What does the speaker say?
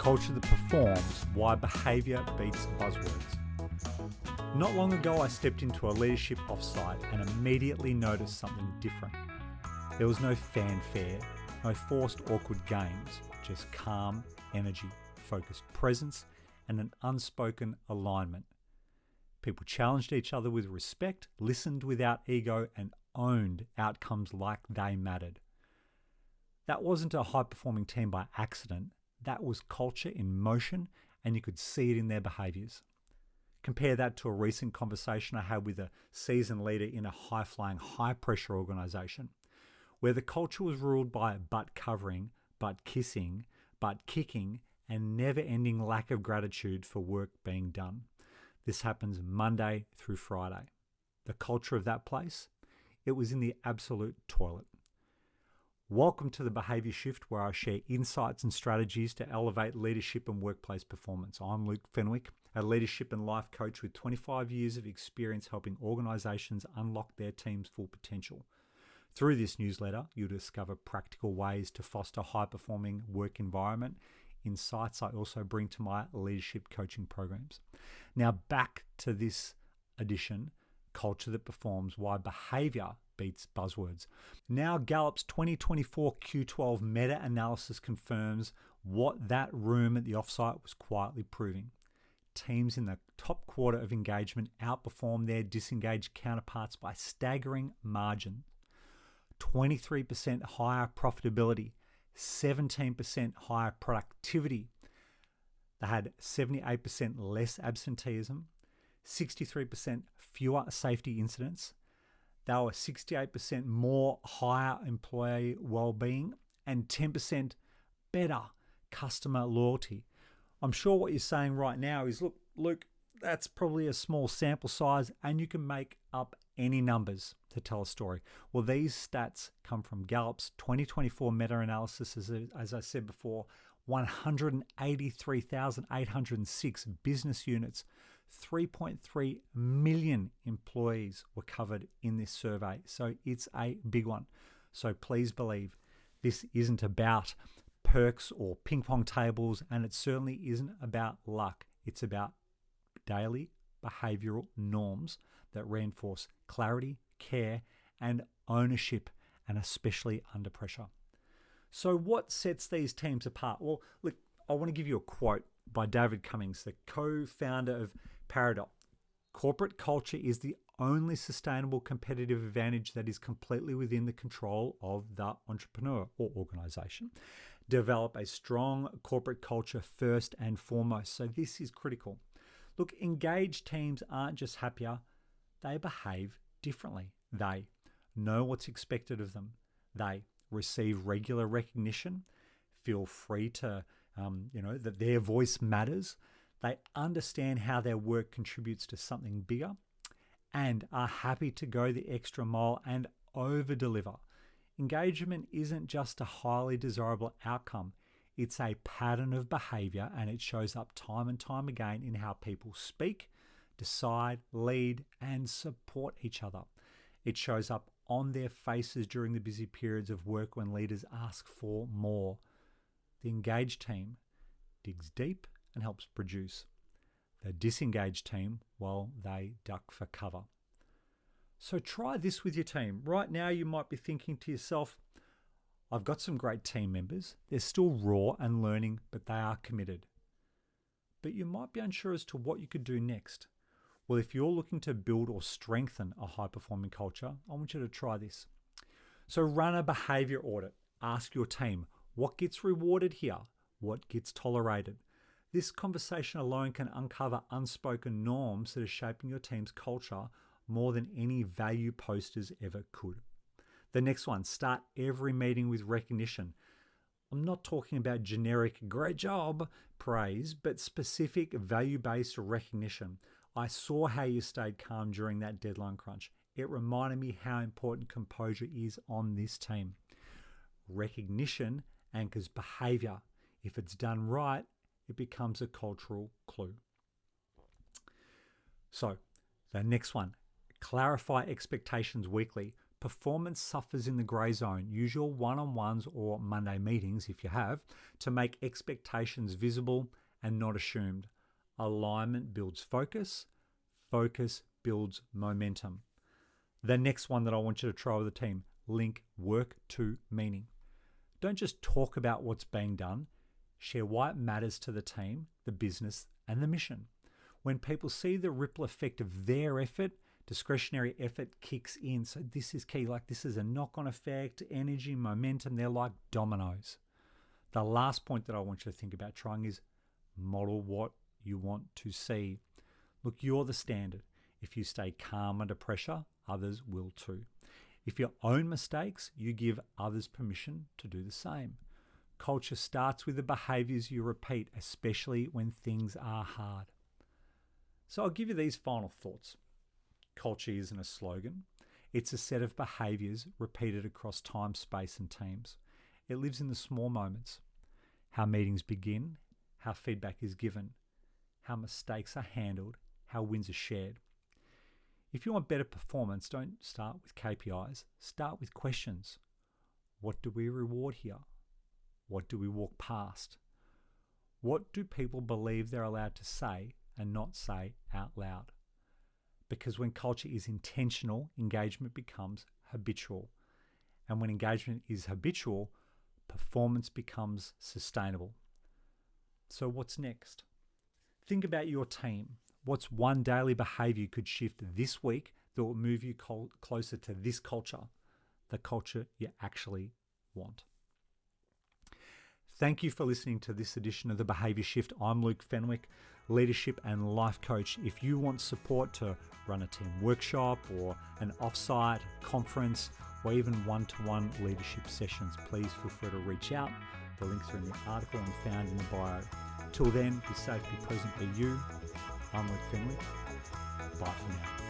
culture that performs, why behaviour beats buzzwords. Not long ago, I stepped into a leadership offsite and immediately noticed something different. There was no fanfare, no forced awkward games, just calm, energy, focused presence, and an unspoken alignment. People challenged each other with respect, listened without ego, and owned outcomes like they mattered. That wasn't a high-performing team by accident. That was culture in motion, and you could see it in their behaviours. Compare that to a recent conversation I had with a seasoned leader in a high-flying, high-pressure organisation, where the culture was ruled by butt covering, butt kissing, butt kicking, and never-ending lack of gratitude for work being done. This happens Monday through Friday. The culture of that place, it was in the absolute toilet. Welcome to the Behaviour Shift, where I share insights and strategies to elevate leadership and workplace performance. I'm Luke Fenwick, a leadership and life coach with 25 years of experience helping organisations unlock their team's full potential. Through this newsletter, you'll discover practical ways to foster high-performing work environment, insights I also bring to my leadership coaching programs. Now back to this edition, Culture That Performs, Why Behaviour Beats Buzzwords. Now Gallup's 2024 Q12 Meta-Analysis confirms what that room at the offsite was quietly proving. Teams in the top quarter of engagement outperform their disengaged counterparts by staggering margin. 23% higher profitability, 17% higher productivity. They had 78% less absenteeism, 63% fewer safety incidents. They were 68% more higher employee wellbeing and 10% better customer loyalty. I'm sure what you're saying right now is, look, Luke, that's probably a small sample size and you can make up any numbers to tell a story. Well, these stats come from Gallup's 2024 meta-analysis, as I said before, 183,806 business units, 3.3 million employees were covered in this survey. So it's a big one. So please believe this isn't about perks or ping pong tables, and it certainly isn't about luck. It's about daily behavioral norms that reinforce clarity, care, and ownership, and especially under pressure. So what sets these teams apart? Well, look, I want to give you a quote by David Cummings, the co-founder of Paradox. Corporate culture is the only sustainable competitive advantage that is completely within the control of the entrepreneur or organization. Develop a strong corporate culture first and foremost. So this is critical. Look, engaged teams aren't just happier, they behave differently. They know what's expected of them. They receive regular recognition, feel free to, that their voice matters. They understand how their work contributes to something bigger and are happy to go the extra mile and over-deliver. Engagement isn't just a highly desirable outcome. It's a pattern of behavior, and it shows up time and time again in how people speak, decide, lead, and support each other. It shows up on their faces during the busy periods of work when leaders ask for more. The engaged team digs deep and helps produce. The disengaged team, well, they duck for cover. So try this with your team. Right now, you might be thinking to yourself, I've got some great team members. They're still raw and learning, but they are committed. But you might be unsure as to what you could do next. Well, if you're looking to build or strengthen a high-performing culture, I want you to try this. So run a behavior audit. Ask your team, what gets rewarded here? What gets tolerated? This conversation alone can uncover unspoken norms that are shaping your team's culture more than any value posters ever could. The next one, start every meeting with recognition. I'm not talking about generic great job praise, but specific value-based recognition. I saw how you stayed calm during that deadline crunch. It reminded me how important composure is on this team. Recognition anchors behavior. If it's done right, it becomes a cultural clue. So, the next one, clarify expectations weekly. Performance suffers in the grey zone. Use your one-on-ones or Monday meetings, if you have, to make expectations visible and not assumed. Alignment builds focus. Focus builds momentum. The next one that I want you to try with the team, link work to meaning. Don't just talk about what's being done. Share why it matters to the team, the business, and the mission. When people see the ripple effect of their effort, discretionary effort kicks in. So this is key. Like, this is a knock-on effect, energy, momentum. They're like dominoes. The last point that I want you to think about trying is model what you want to see. Look, you're the standard. If you stay calm under pressure, others will too. If you own mistakes, you give others permission to do the same. Culture starts with the behaviors you repeat, especially when things are hard. So I'll give you these final thoughts. Culture isn't a slogan. It's a set of behaviors repeated across time, space, and teams. It lives in the small moments. How meetings begin, how feedback is given, how mistakes are handled, how wins are shared. If you want better performance, don't start with KPIs. Start with questions. What do we reward here? What do we walk past? What do people believe they're allowed to say and not say out loud? Because when culture is intentional, engagement becomes habitual. And when engagement is habitual, performance becomes sustainable. So what's next? Think about your team. What's one daily behavior you could shift this week that will move you closer to this culture, the culture you actually want? Thank you for listening to this edition of The Behaviour Shift. I'm Luke Fenwick, leadership and life coach. If you want support to run a team workshop or an offsite conference or even one-to-one leadership sessions, please feel free to reach out. The links are in the article and found in the bio. Till then, be safe, be present, be you. I'm Luke Fenwick. Bye for now.